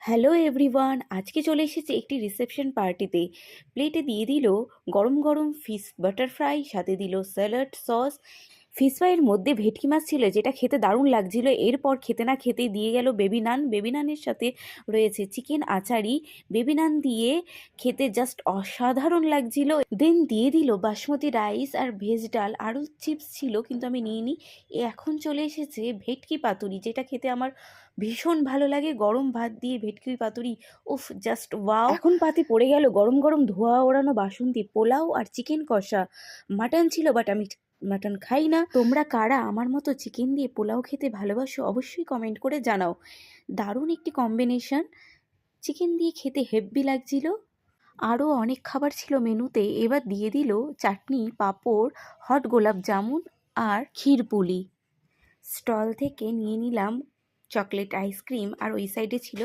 Hello everyone, আজকে চলে এসেছি একটি রিসেপশন পার্টিতে। প্লেটে দিয়ে দিল গরম গরম ফিশ বাটার ফ্রাই, সাথে দিল স্যালাড সস। ফিশ ফ্রাইয়ের মধ্যে ভেটকি মাছ ছিল, যেটা খেতে দারুণ লাগছিল। এরপর খেতে না খেতেই দিয়ে গেল বেবি নান। বেবি নানের সাথে রয়েছে চিকেন আচারি। বেবি নান দিয়ে খেতে জাস্ট অসাধারণ লাগছিল। দেন দিয়ে দিল বাসমতি রাইস আর ভেজ ডাল, আরও চিপস ছিল কিন্তু আমি নিইনি। এখন চলে এসেছে ভেটকি পাতুরি, যেটা খেতে আমার ভীষণ ভালো লাগে। গরম ভাত দিয়ে ভেটকি পাতুরি, উফ, জাস্ট ওয়াও। এখন পাতে পড়ে গেল গরম গরম ধোয়া ওড়ানো বাসন্তী পোলাও আর চিকেন কষা। মাটন ছিল, বাট আমি মাটন খাই না। তোমরা কারা আমার মতো চিকেন দিয়ে পোলাও খেতে ভালোবাসো অবশ্যই কমেন্ট করে জানাও। দারুণ একটি কম্বিনেশন, চিকেন দিয়ে খেতে হেব্বি লাগছিল। আরও অনেক খাবার ছিল মেনুতে। এবার দিয়ে দিল চাটনি, পাঁপড়, হট গোলাপ জামুন আর ক্ষীরপুলি। স্টল থেকে নিয়ে নিলাম চকলেট আইসক্রিম, আর ওই সাইডে ছিল